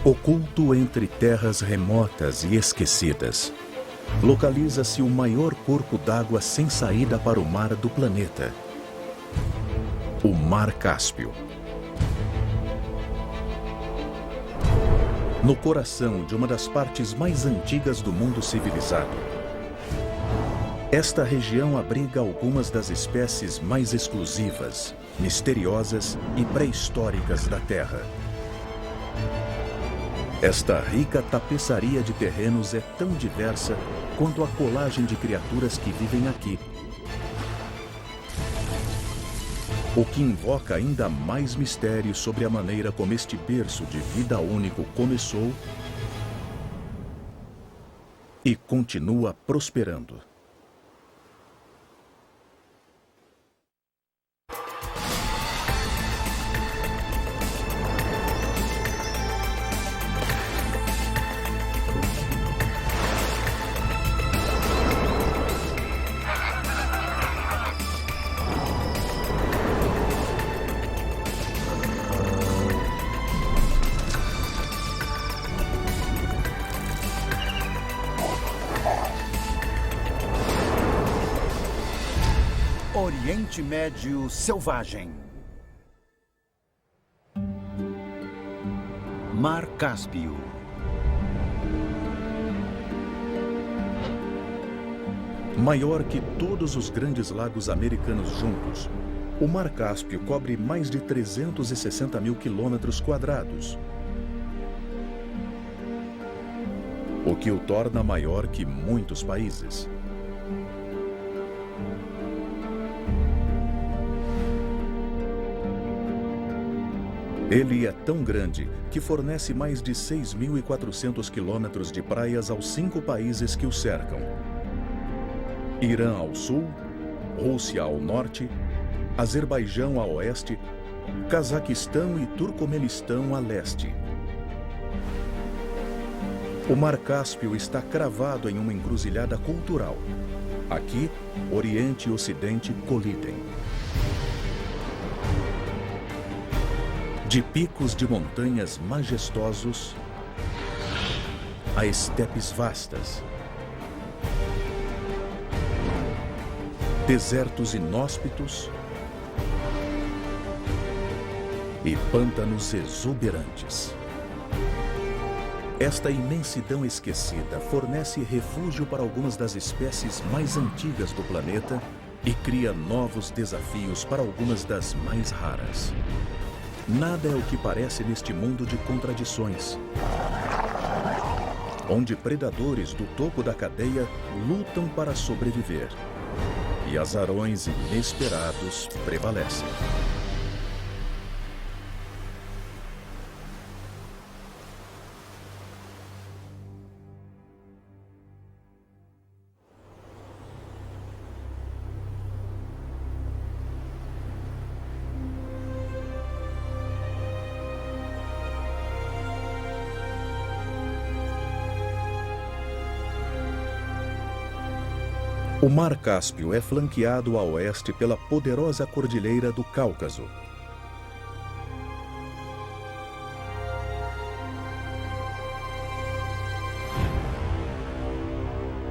Oculto entre terras remotas e esquecidas, localiza-se o maior corpo d'água sem saída para o mar do planeta, o Mar Cáspio. No coração de uma das partes mais antigas do mundo civilizado, esta região abriga algumas das espécies mais exclusivas, misteriosas e pré-históricas da Terra. Esta rica tapeçaria de terrenos é tão diversa quanto a colagem de criaturas que vivem aqui. O que invoca ainda mais mistério sobre a maneira como este berço de vida único começou e continua prosperando. Oriente Médio selvagem. Mar Cáspio. Maior que todos os grandes lagos americanos juntos, o Mar Cáspio cobre mais de 360 mil quilômetros quadrados, o que o torna maior que muitos países. Ele é tão grande que fornece mais de 6.400 quilômetros de praias aos 5 países que o cercam: Irã ao sul, Rússia ao norte, Azerbaijão a oeste, Cazaquistão e Turcomenistão a leste. O Mar Cáspio está cravado em uma encruzilhada cultural. Aqui, Oriente e Ocidente colidem. De picos de montanhas majestosos a estepes vastas, desertos inóspitos e pântanos exuberantes. Esta imensidão esquecida fornece refúgio para algumas das espécies mais antigas do planeta e cria novos desafios para algumas das mais raras. Nada é o que parece neste mundo de contradições, onde predadores do topo da cadeia lutam para sobreviver e azarões inesperados prevalecem. O Mar Cáspio é flanqueado a oeste pela poderosa cordilheira do Cáucaso.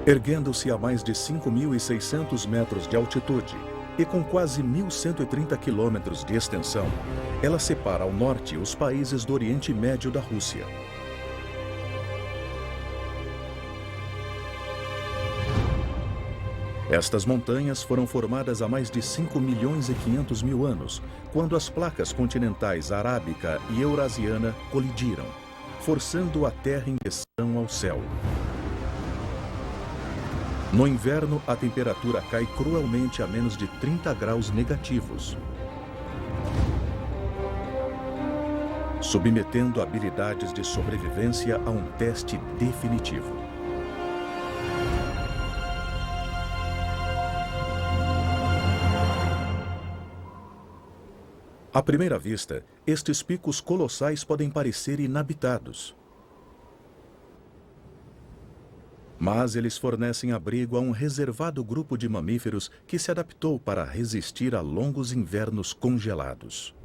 Erguendo-se a mais de 5.600 metros de altitude e com quase 1.130 quilômetros de extensão, ela separa ao norte os países do Oriente Médio da Rússia. Estas montanhas foram formadas há mais de 5.500.000 anos, quando as placas continentais arábica e eurasiana colidiram, forçando a Terra em direção ao céu. No inverno, a temperatura cai cruelmente a menos de 30 graus negativos, submetendo habilidades de sobrevivência a um teste definitivo. À primeira vista, estes picos colossais podem parecer inabitados. Mas eles fornecem abrigo a um reservado grupo de mamíferos que se adaptou para resistir a longos invernos congelados.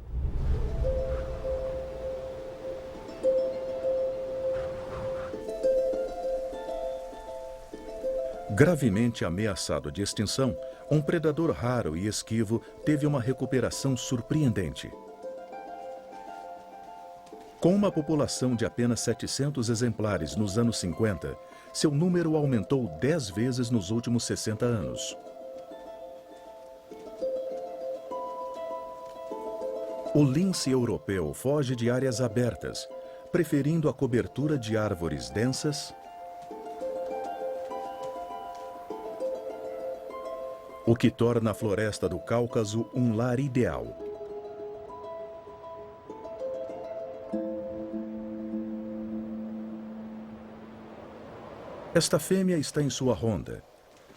Gravemente ameaçado de extinção, um predador raro e esquivo teve uma recuperação surpreendente. Com uma população de apenas 700 exemplares nos anos 50, seu número aumentou 10 vezes nos últimos 60 anos. O lince europeu foge de áreas abertas, preferindo a cobertura de árvores densas, o que torna a floresta do Cáucaso um lar ideal. Esta fêmea está em sua ronda.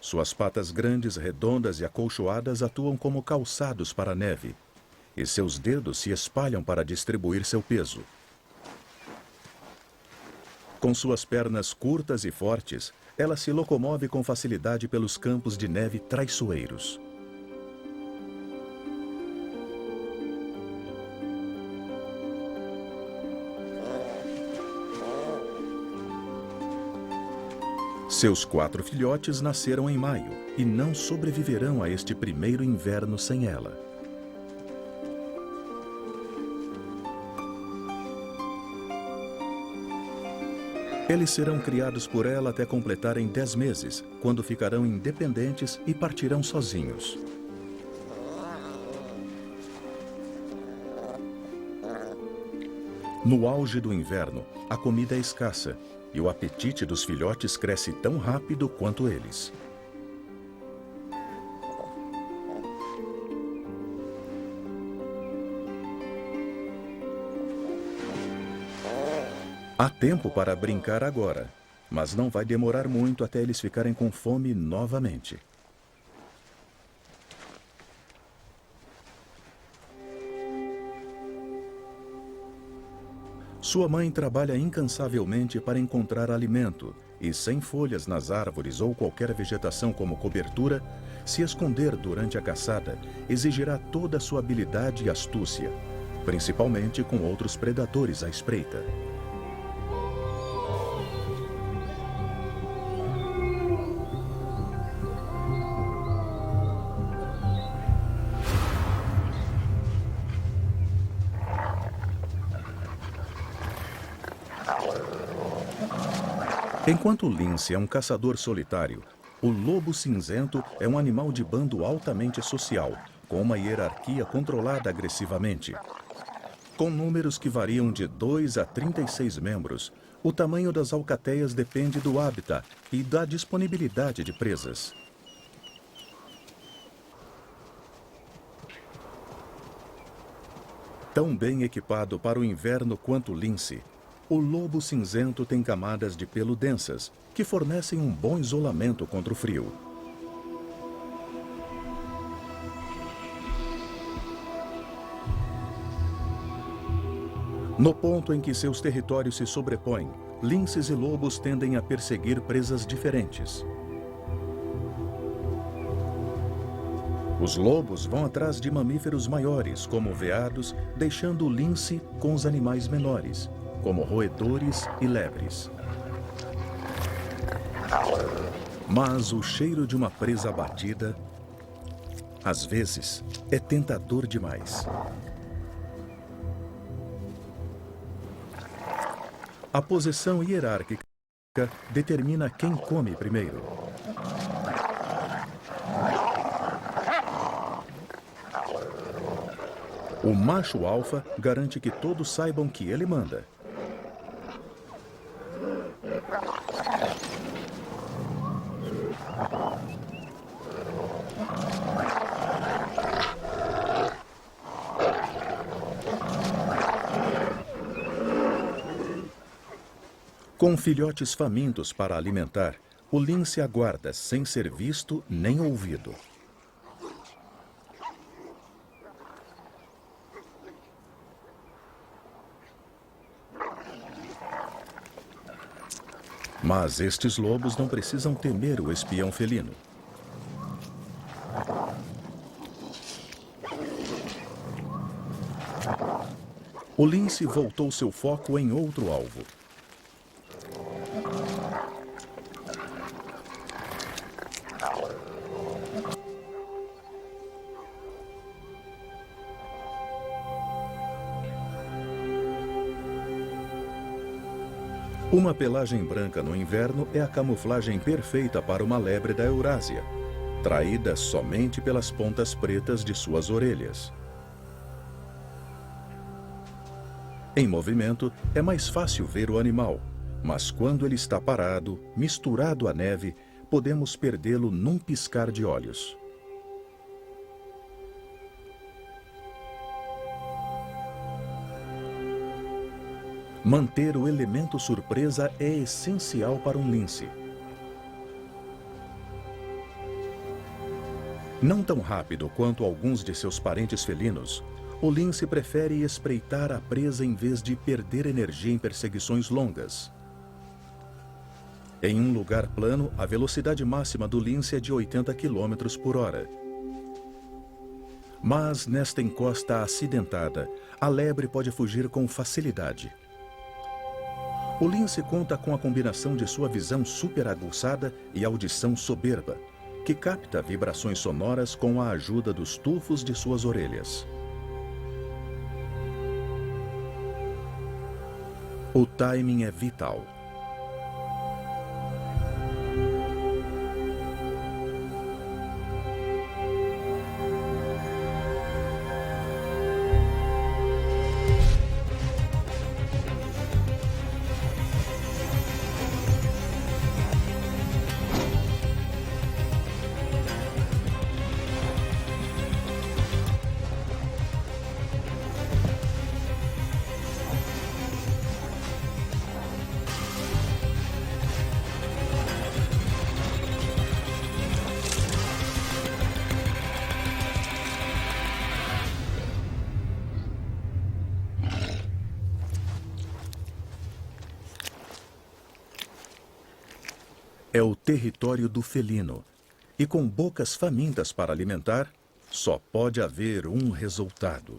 Suas patas grandes, redondas e acolchoadas atuam como calçados para a neve, e seus dedos se espalham para distribuir seu peso. Com suas pernas curtas e fortes, ela se locomove com facilidade pelos campos de neve traiçoeiros. Seus 4 filhotes nasceram em maio e não sobreviverão a este primeiro inverno sem ela. Eles serão criados por ela até completarem 10 meses, quando ficarão independentes e partirão sozinhos. No auge do inverno, a comida é escassa e o apetite dos filhotes cresce tão rápido quanto eles. Há tempo para brincar agora, mas não vai demorar muito até eles ficarem com fome novamente. Sua mãe trabalha incansavelmente para encontrar alimento e, sem folhas nas árvores ou qualquer vegetação como cobertura, se esconder durante a caçada exigirá toda a sua habilidade e astúcia, principalmente com outros predadores à espreita. Enquanto o lince é um caçador solitário, o lobo cinzento é um animal de bando altamente social, com uma hierarquia controlada agressivamente. Com números que variam de 2 a 36 membros, o tamanho das alcateias depende do hábitat e da disponibilidade de presas. Tão bem equipado para o inverno quanto o lince, o lobo cinzento tem camadas de pelo densas, que fornecem um bom isolamento contra o frio. No ponto em que seus territórios se sobrepõem, linces e lobos tendem a perseguir presas diferentes. Os lobos vão atrás de mamíferos maiores, como veados, deixando o lince com os animais menores, como roedores e lebres. Mas o cheiro de uma presa abatida, às vezes, é tentador demais. A posição hierárquica determina quem come primeiro. O macho alfa garante que todos saibam que ele manda. Com filhotes famintos para alimentar, o lince aguarda sem ser visto nem ouvido. Mas estes lobos não precisam temer o espião felino. O lince voltou seu foco em outro alvo. Uma pelagem branca no inverno é a camuflagem perfeita para uma lebre da Eurásia, traída somente pelas pontas pretas de suas orelhas. Em movimento, é mais fácil ver o animal, mas quando ele está parado, misturado à neve, podemos perdê-lo num piscar de olhos. Manter o elemento surpresa é essencial para um lince. Não tão rápido quanto alguns de seus parentes felinos, o lince prefere espreitar a presa em vez de perder energia em perseguições longas. Em um lugar plano, a velocidade máxima do lince é de 80 km por hora. Mas nesta encosta acidentada, a lebre pode fugir com facilidade. O lince conta com a combinação de sua visão super aguçada e audição soberba, que capta vibrações sonoras com a ajuda dos tufos de suas orelhas. O timing é vital. É o território do felino, e com bocas famintas para alimentar, só pode haver um resultado.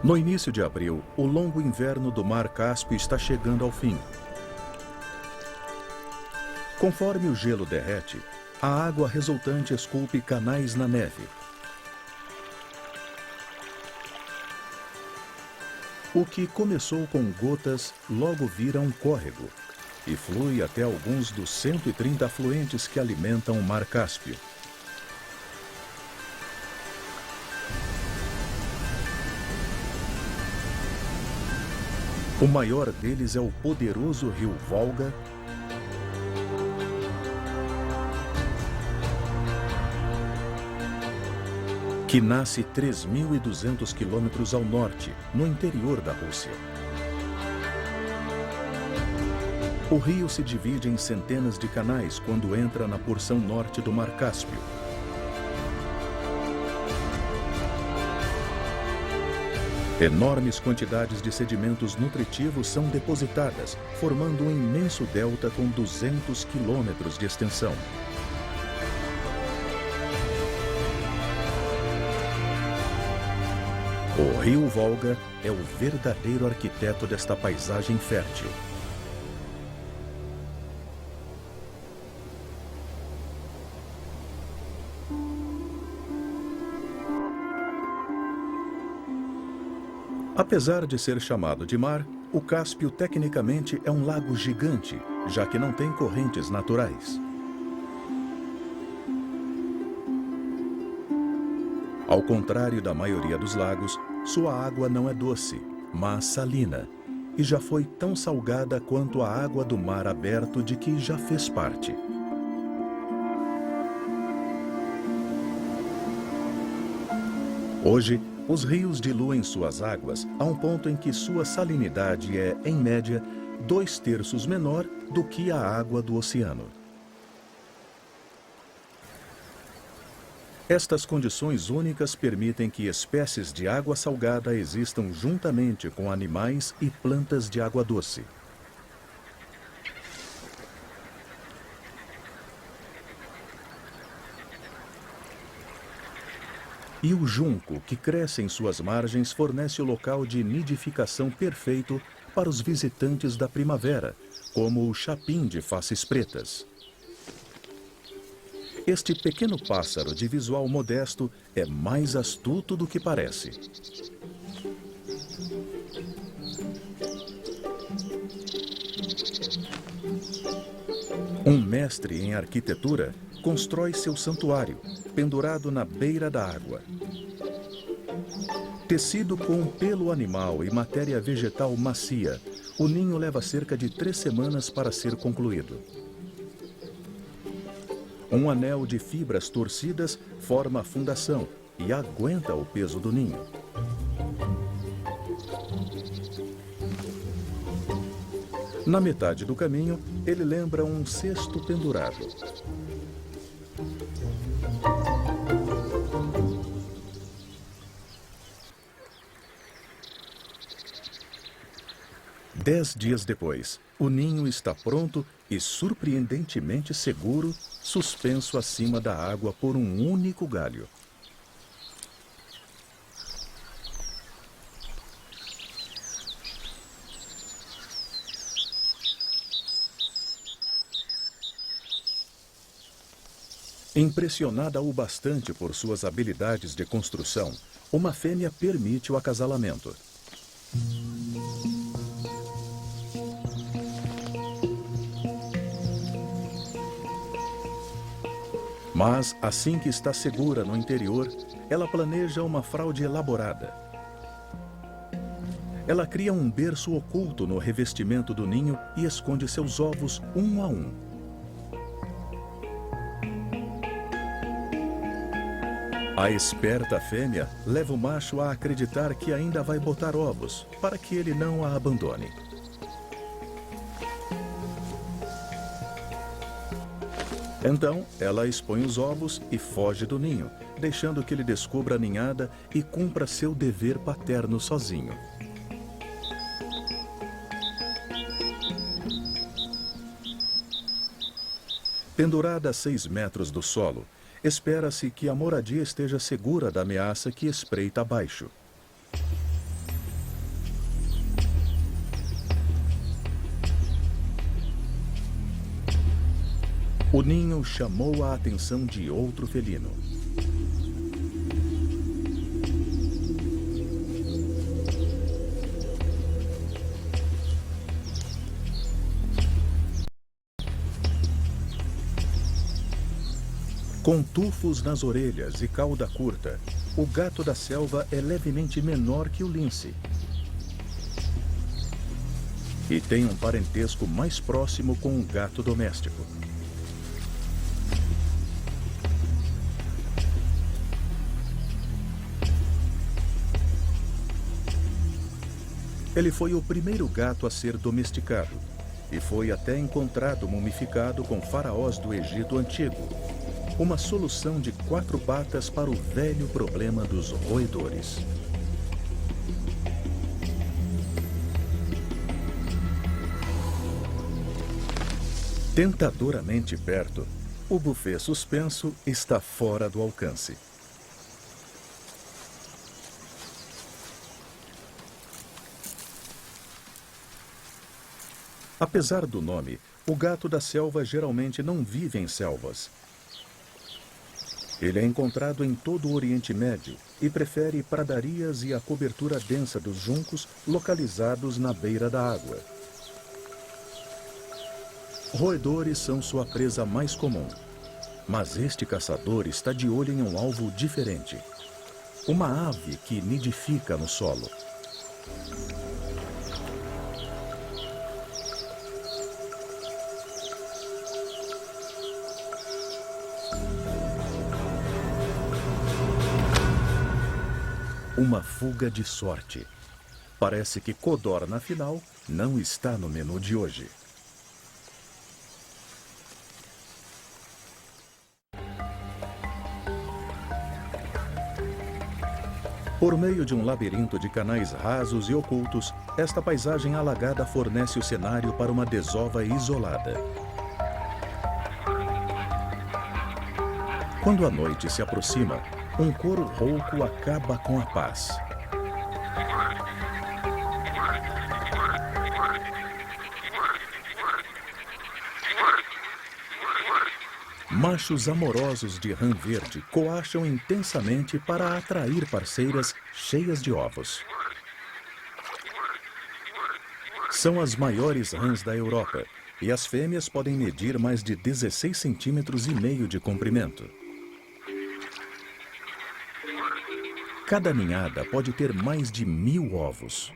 No início de abril, o longo inverno do Mar Cáspio está chegando ao fim. Conforme o gelo derrete, a água resultante esculpe canais na neve. O que começou com gotas logo vira um córrego e flui até alguns dos 130 afluentes que alimentam o Mar Cáspio. O maior deles é o poderoso rio Volga, que nasce 3.200 quilômetros ao norte, no interior da Rússia. O rio se divide em centenas de canais quando entra na porção norte do Mar Cáspio. Enormes quantidades de sedimentos nutritivos são depositadas, formando um imenso delta com 200 quilômetros de extensão. O rio Volga é o verdadeiro arquiteto desta paisagem fértil. Apesar de ser chamado de mar, o Cáspio tecnicamente é um lago gigante, já que não tem correntes naturais. Ao contrário da maioria dos lagos, sua água não é doce, mas salina, e já foi tão salgada quanto a água do mar aberto de que já fez parte. Hoje, os rios diluem suas águas a um ponto em que sua salinidade é, em média, 2/3 menor do que a água do oceano. Estas condições únicas permitem que espécies de água salgada existam juntamente com animais e plantas de água doce. E o junco, que cresce em suas margens, fornece o local de nidificação perfeito para os visitantes da primavera, como o chapim de faces pretas. Este pequeno pássaro de visual modesto é mais astuto do que parece. Um mestre em arquitetura constrói seu santuário, pendurado na beira da água. Tecido com pelo animal e matéria vegetal macia, o ninho leva cerca de 3 semanas para ser concluído. Um anel de fibras torcidas forma a fundação e aguenta o peso do ninho. Na metade do caminho, ele lembra um cesto pendurado. Dez dias depois, o ninho está pronto e surpreendentemente seguro, suspenso acima da água por um único galho. Impressionada o bastante por suas habilidades de construção, uma fêmea permite o acasalamento. Mas, assim que está segura no interior, ela planeja uma fraude elaborada. Ela cria um berço oculto no revestimento do ninho e esconde seus ovos um a um. A esperta fêmea leva o macho a acreditar que ainda vai botar ovos, para que ele não a abandone. Então, ela expõe os ovos e foge do ninho, deixando que ele descubra a ninhada e cumpra seu dever paterno sozinho. Pendurada a 6 metros do solo, espera-se que a moradia esteja segura da ameaça que espreita abaixo. O ninho chamou a atenção de outro felino. Com tufos nas orelhas e cauda curta, o gato da selva é levemente menor que o lince. E tem um parentesco mais próximo com o gato doméstico. Ele foi o primeiro gato a ser domesticado e foi até encontrado mumificado com faraós do Egito Antigo. Uma solução de 4 patas para o velho problema dos roedores. Tentadoramente perto, o buffet suspenso está fora do alcance. Apesar do nome, o gato da selva geralmente não vive em selvas. Ele é encontrado em todo o Oriente Médio e prefere pradarias e a cobertura densa dos juncos localizados na beira da água. Roedores são sua presa mais comum, mas este caçador está de olho em um alvo diferente. Uma ave que nidifica no solo. Uma fuga de sorte. Parece que codorna, afinal, não está no menu de hoje. Por meio de um labirinto de canais rasos e ocultos, esta paisagem alagada fornece o cenário para uma desova isolada. Quando a noite se aproxima, um coro rouco acaba com a paz. Machos amorosos de rã verde coacham intensamente para atrair parceiras cheias de ovos. São as maiores rãs da Europa e as fêmeas podem medir mais de 16,5 centímetros de comprimento. Cada ninhada pode ter mais de 1.000 ovos.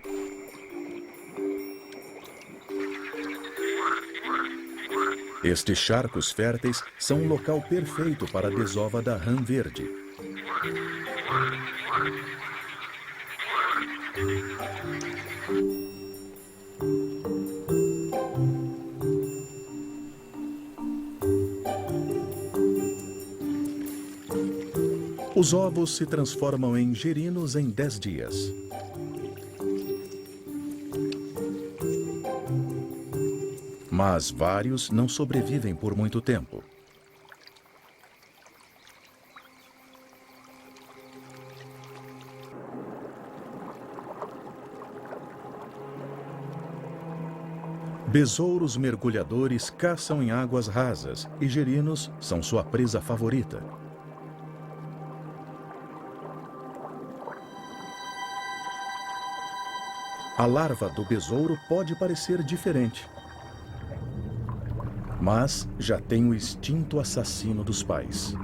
Estes charcos férteis são o local perfeito para a desova da rã verde. Os ovos se transformam em gerinos em 10 dias. Mas vários não sobrevivem por muito tempo. Besouros mergulhadores caçam em águas rasas e gerinos são sua presa favorita. A larva do besouro pode parecer diferente, mas já tem o instinto assassino dos pais.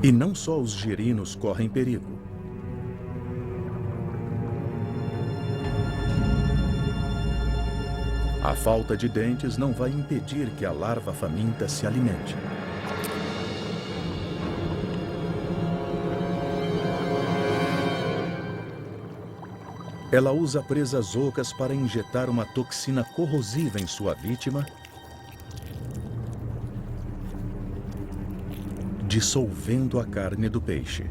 E não só os gerinos correm perigo. A falta de dentes não vai impedir que a larva faminta se alimente. Ela usa presas ocas para injetar uma toxina corrosiva em sua vítima, dissolvendo a carne do peixe.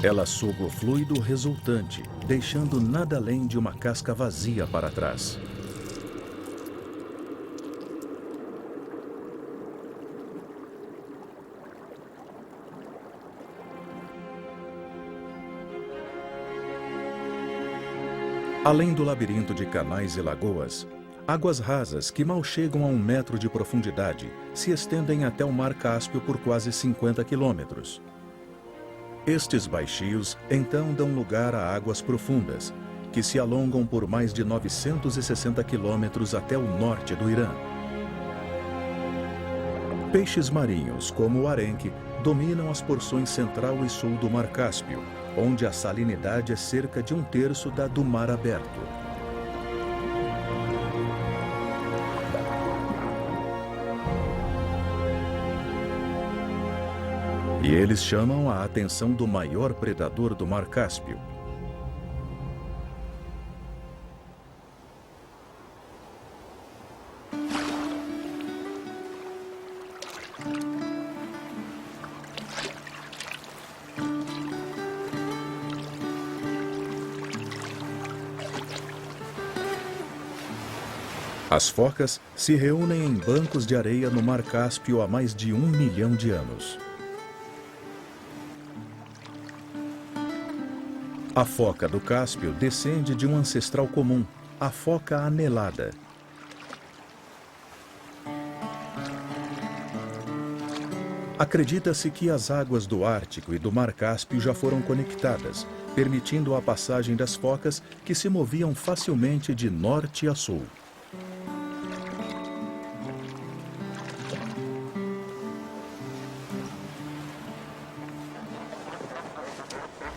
Ela suga o fluido resultante, deixando nada além de uma casca vazia para trás. Além do labirinto de canais e lagoas, águas rasas que mal chegam a 1 metro de profundidade se estendem até o Mar Cáspio por quase 50 quilômetros. Estes baixios então dão lugar a águas profundas, que se alongam por mais de 960 quilômetros até o norte do Irã. Peixes marinhos, como o arenque, dominam as porções central e sul do Mar Cáspio, onde a salinidade é cerca de 1/3 da do mar aberto. E eles chamam a atenção do maior predador do Mar Cáspio. As focas se reúnem em bancos de areia no Mar Cáspio há mais de 1 milhão de anos. A foca do Cáspio descende de um ancestral comum, a foca anelada. Acredita-se que as águas do Ártico e do Mar Cáspio já foram conectadas, permitindo a passagem das focas que se moviam facilmente de norte a sul.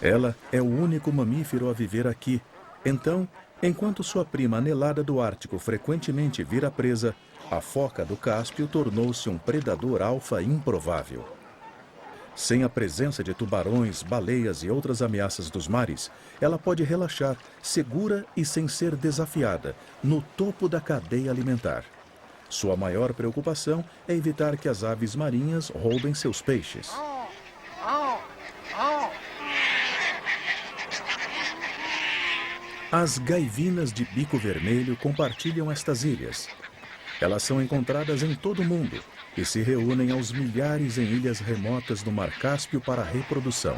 Ela é o único mamífero a viver aqui. Então, enquanto sua prima anelada do Ártico frequentemente vira presa, a foca do Cáspio tornou-se um predador alfa improvável. Sem a presença de tubarões, baleias e outras ameaças dos mares, ela pode relaxar, segura e sem ser desafiada, no topo da cadeia alimentar. Sua maior preocupação é evitar que as aves marinhas roubem seus peixes. As gaivinas de bico vermelho compartilham estas ilhas. Elas são encontradas em todo o mundo e se reúnem aos milhares em ilhas remotas do Mar Cáspio para a reprodução.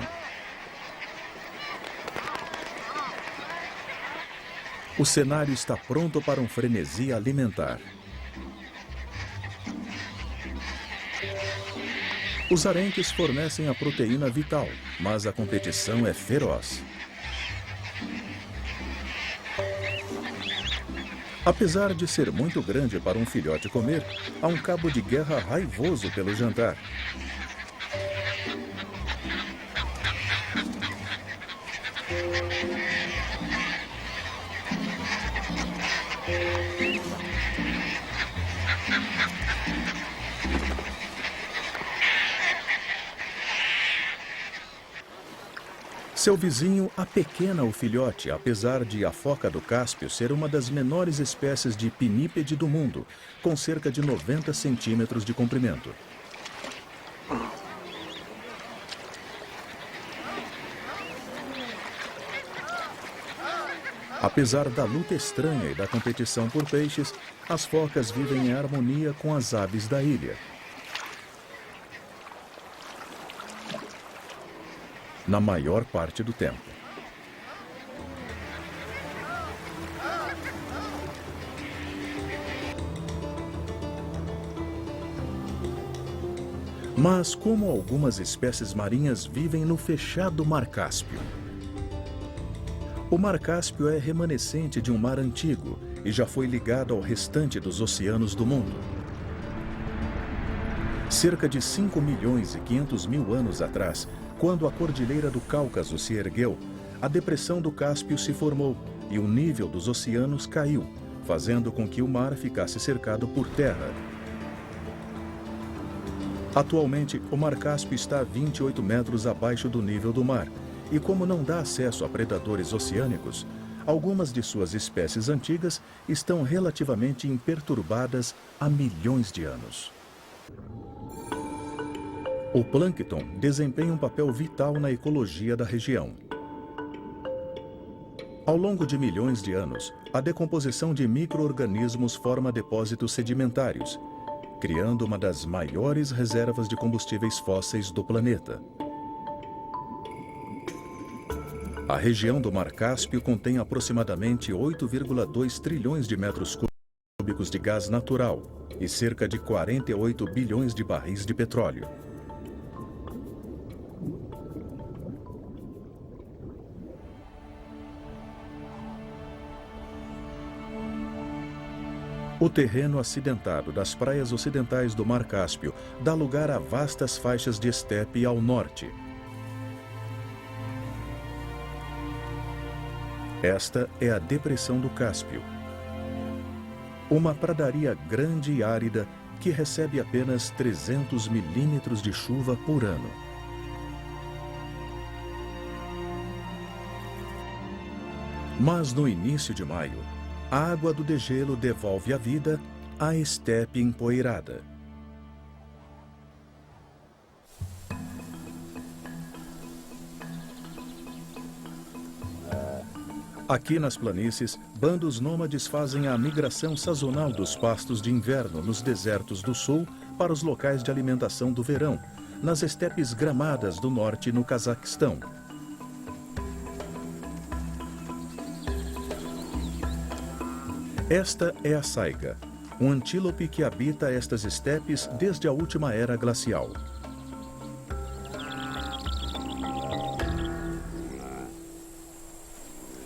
O cenário está pronto para um frenesi alimentar. Os arenques fornecem a proteína vital, mas a competição é feroz. Apesar de ser muito grande para um filhote comer, há um cabo de guerra raivoso pelo jantar. Seu vizinho apequena o filhote, apesar de a foca do Cáspio ser uma das menores espécies de pinípede do mundo, com cerca de 90 centímetros de comprimento. Apesar da luta estranha e da competição por peixes, as focas vivem em harmonia com as aves da ilha. Na maior parte do tempo. Mas como algumas espécies marinhas vivem no fechado Mar Cáspio? O Mar Cáspio é remanescente de um mar antigo e já foi ligado ao restante dos oceanos do mundo. Cerca de 5.500.000 anos atrás, quando a Cordilheira do Cáucaso se ergueu, a depressão do Cáspio se formou e o nível dos oceanos caiu, fazendo com que o mar ficasse cercado por terra. Atualmente, o Mar Cáspio está a 28 metros abaixo do nível do mar, e como não dá acesso a predadores oceânicos, algumas de suas espécies antigas estão relativamente imperturbadas há milhões de anos. O plâncton desempenha um papel vital na ecologia da região. Ao longo de milhões de anos, a decomposição de micro-organismos forma depósitos sedimentários, criando uma das maiores reservas de combustíveis fósseis do planeta. A região do Mar Cáspio contém aproximadamente 8,2 trilhões de metros cúbicos de gás natural e cerca de 48 bilhões de barris de petróleo. O terreno acidentado das praias ocidentais do Mar Cáspio dá lugar a vastas faixas de estepe ao norte. Esta é a Depressão do Cáspio, uma pradaria grande e árida que recebe apenas 300 milímetros de chuva por ano. Mas no início de maio, a água do degelo devolve a vida à estepe empoeirada. Aqui nas planícies, bandos nômades fazem a migração sazonal dos pastos de inverno nos desertos do sul para os locais de alimentação do verão, nas estepes gramadas do norte no Cazaquistão. Esta é a saiga, um antílope que habita estas estepes desde a última era glacial.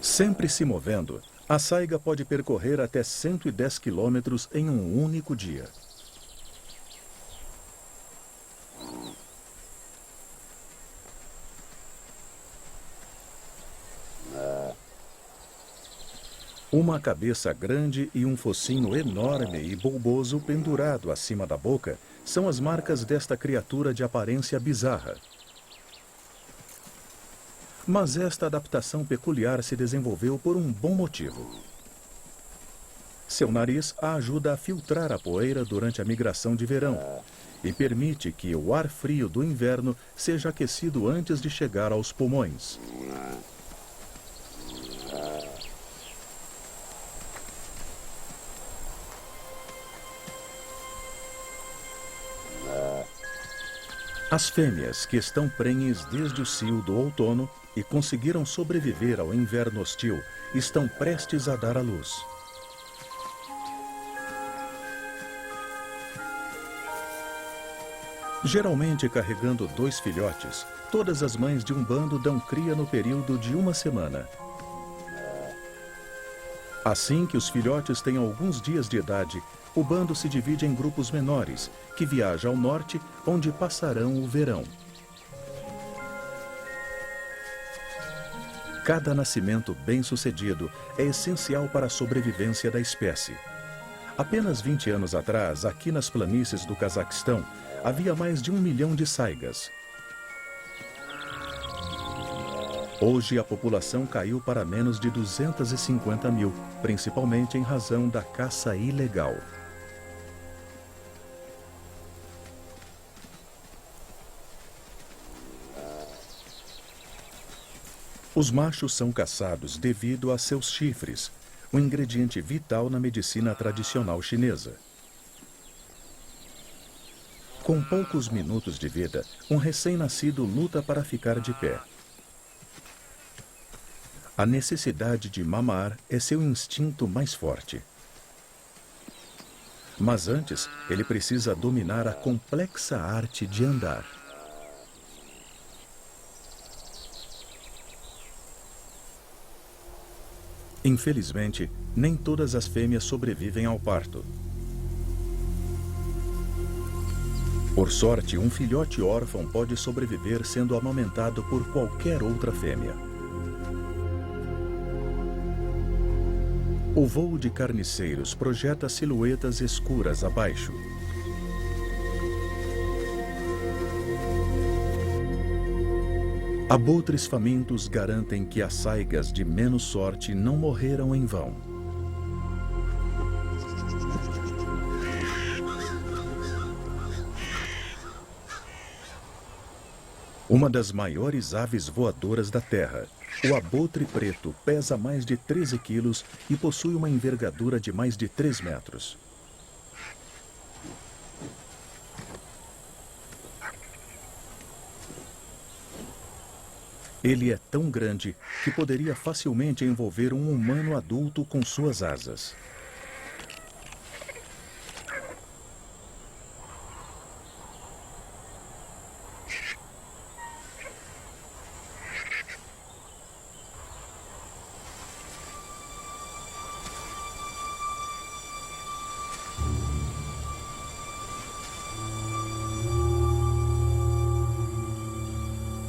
Sempre se movendo, a saiga pode percorrer até 110 quilômetros em um único dia. Uma cabeça grande e um focinho enorme e bulboso pendurado acima da boca são as marcas desta criatura de aparência bizarra. Mas esta adaptação peculiar se desenvolveu por um bom motivo. Seu nariz a ajuda a filtrar a poeira durante a migração de verão e permite que o ar frio do inverno seja aquecido antes de chegar aos pulmões. As fêmeas, que estão prenhes desde o cio do outono e conseguiram sobreviver ao inverno hostil, estão prestes a dar à luz. Geralmente carregando 2 filhotes, todas as mães de um bando dão cria no período de 1 semana. Assim que os filhotes têm alguns dias de idade, o bando se divide em grupos menores, que viajam ao norte, onde passarão o verão. Cada nascimento bem-sucedido é essencial para a sobrevivência da espécie. Apenas 20 anos atrás, aqui nas planícies do Cazaquistão, havia mais de 1 milhão de saigas. Hoje, a população caiu para menos de 250 mil, principalmente em razão da caça ilegal. Os machos são caçados devido a seus chifres, um ingrediente vital na medicina tradicional chinesa. Com poucos minutos de vida, um recém-nascido luta para ficar de pé. A necessidade de mamar é seu instinto mais forte. Mas antes, ele precisa dominar a complexa arte de andar. Infelizmente, nem todas as fêmeas sobrevivem ao parto. Por sorte, um filhote órfão pode sobreviver sendo amamentado por qualquer outra fêmea. O voo de carniceiros projeta silhuetas escuras abaixo. Abutres famintos garantem que as saigas de menos sorte não morreram em vão. Uma das maiores aves voadoras da Terra, o abutre preto pesa mais de 13 quilos e possui uma envergadura de mais de 3 metros. Ele é tão grande que poderia facilmente envolver um humano adulto com suas asas.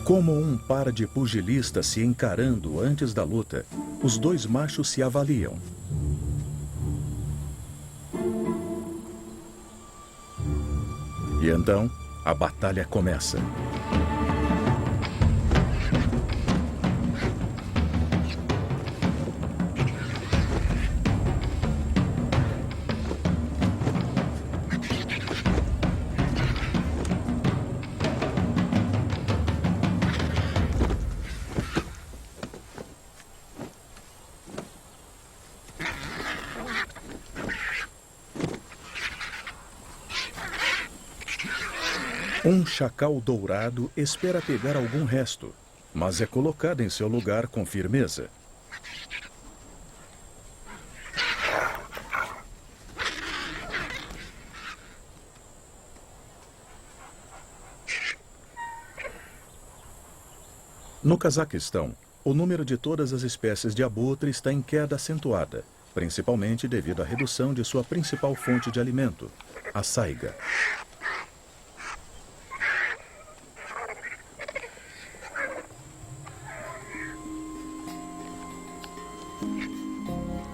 Como um par de pugilistas se encarando antes da luta, os 2 machos se avaliam. E então, a batalha começa. Um chacal dourado espera pegar algum resto, mas é colocado em seu lugar com firmeza. No Cazaquistão, o número de todas as espécies de abutre está em queda acentuada, principalmente devido à redução de sua principal fonte de alimento, a saiga.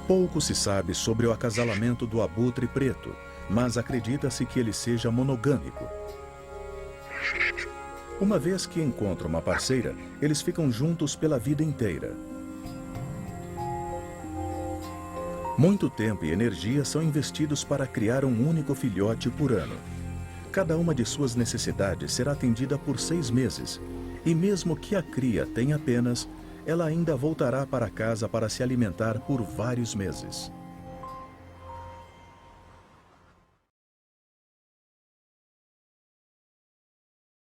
Pouco se sabe sobre o acasalamento do abutre preto, mas acredita-se que ele seja monogâmico. Uma vez que encontram uma parceira, eles ficam juntos pela vida inteira. Muito tempo e energia são investidos para criar um único filhote por ano. Cada uma de suas necessidades será atendida por 6 meses, e mesmo que a cria tenha apenas, ela ainda voltará para casa para se alimentar por vários meses.